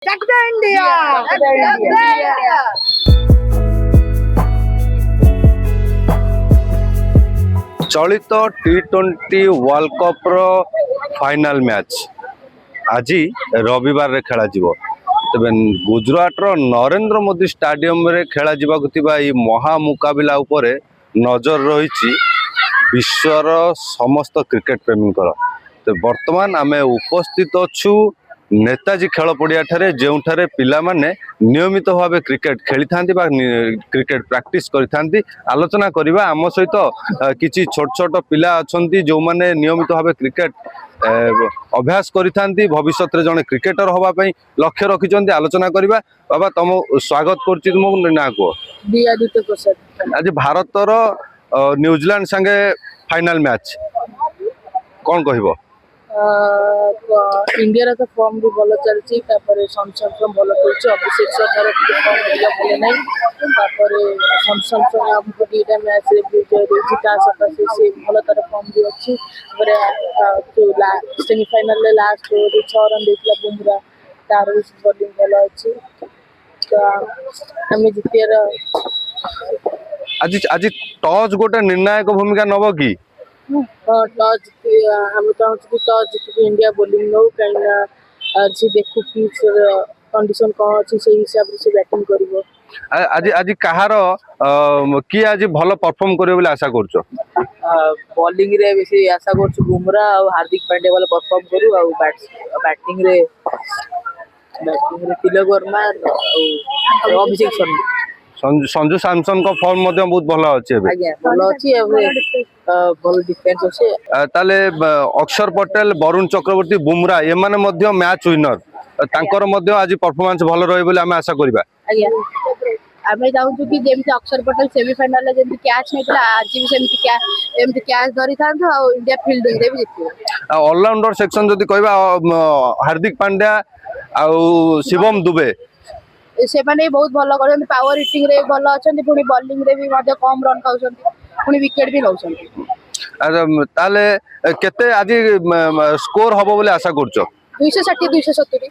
Check the India! Check the India! चलित T20 world cup रो final match आज रविवार रे खेला जीवो। तबे गुजरात रो नरेंद्र मोदी स्टेडियम रे खेला जीवा कुतिबा ई महा मुकाबिला उपरे नजर रहिछि विश्वर समस्त क्रिकेट प्रेमी कर। तो वर्तमान आमे उपस्थित अछु नेताजी खेल पड़िया ठारे जोठारे पिला माने नियमित भाव क्रिकेट खेली थांती बा क्रिकेट प्रैक्टिस करि थांती। आलोचना करिबा आम सहित किछि छोट छोट पिला अछंती जो माने नियमित भाव क्रिकेट अभ्यास करि थांती भविष्यत रे जने क्रिकेटर होबा पई लक्ष्य रखिचंती। आलोचना करिबा बाबा तुम स्वागत करछि तुम ना को दियादित्य प्रसाद। आज भारत रो न्यूजीलैंड संगे फाइनल मैच कोन कहिबो? इंडिया तो फॉर्म भी भल चलती सैमसंग भल खेल अभिषेक शर्मार फॉर्म भल ना सैमसंग आमको दुईटा मैच विजय देती सकाशे से भल तार फॉर्म भी अच्छी सेमिफाइनल लास्ट 6 रन देता बुमरा तार भी बॉलिंग भल अच्छी तो आम जितियार आज आज टॉस गोटे निर्णायक भूमिका नब कि टॉस आम चाहूँ कि टॉस जीत इंडिया बोलिंग नौ कहीं देखू पिच कंडीशन कौन अच्छी से हिसाब से बैटिंग करिवो। आज आज कहार कि आज भल परफॉर्म करियो बोले आशा करछो? बॉलिंग रे बेसी आशा करछु बुमरा और हार्दिक पांड्या वाला परफॉर्म करू और बैटिंग रे तिलक वर्मा और अभिषेक शर्मा संजू सैमसन को फॉर्म मध्य बहुत भल अछि एबे। आज्ञा भल अछि एबे भल डिफेंस अछि ताले अक्षर पटेल वरुण चक्रवर्ती बुमरा ए माने मध्य मैच विनर तांकर मध्य आज परफॉर्मेंस भल रही बोले हम आशा करबा। आज्ञा आमे चाहू कि जेमति अक्षर पटेल सेमीफाइनल रे जेमति कैच नेतला आज भी सेमति कैच धरि थांतो और इंडिया फील्डिंग रे भी जितबो। ऑलराउंडर सेक्शन जदी कहबा हार्दिक पांड्या और शिवम दुबे से माने बहुत भल करछन पावर हिटिंग रे भल अछन पुनी बॉलिंग रे भी मध्य कम रन खाउछन पुनी विकेट भी नउछन। ताले केते आज स्कोर हबो बोले आशा करछो? 260 270।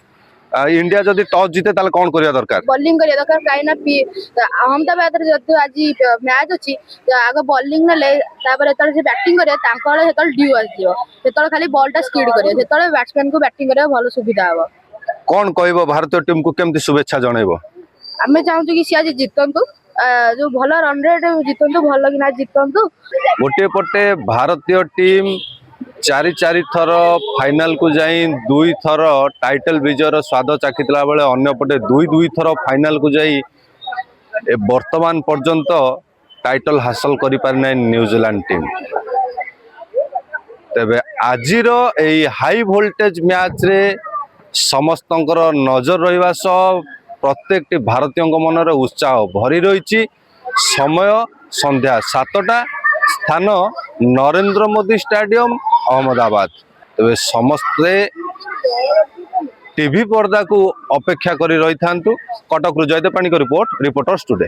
इंडिया जदी टॉस जीते ताले कोन करिया दरकार? बॉलिंग करिया दरकार काइना अहमदाबाद रे जदी आज मैच अछि आगे बॉलिंग नले तापर एतल से बैटिंग करिया तांकर हेतल ड्यू आजियो हेतल खाली बॉलटा स्किड करिया हेतल बैट्समैन को बैटिंग करिया भलो सुविधा हबो। कौन कहबो भारतीय टीम को केमती शुभेच्छा जणैबो? आमे चाहू कि सी आज जितंतु जो भल रन रेट जितंतु भल कि ना जितंतु। गोटे पटे भारतीय टीम चारि थर फाइनल को जाई 2 थर टाइटल विजयर स्वाद चाखितला बेले अन्य पटे 2 थर फाइनल को जाई वर्तमान पर्यंत टाइटल हासिल करि पारनै न्यूजीलैंड टीम। तबे आजिरो एई हाई वोल्टेज मैच रे समस्तंकर नजर रहिबा सह प्रत्येक भारतीय मन रे उत्साह भरी रही। समय संध्या 7टा स्थान नरेंद्र मोदी स्टेडियम अहमदाबाद। तबे समस्ते टीवी पर्दा को अपेक्षा करी रही थांतु। कटक रु जयदेव पाणी को रिपोर्ट रिपोर्टर्स टुडे।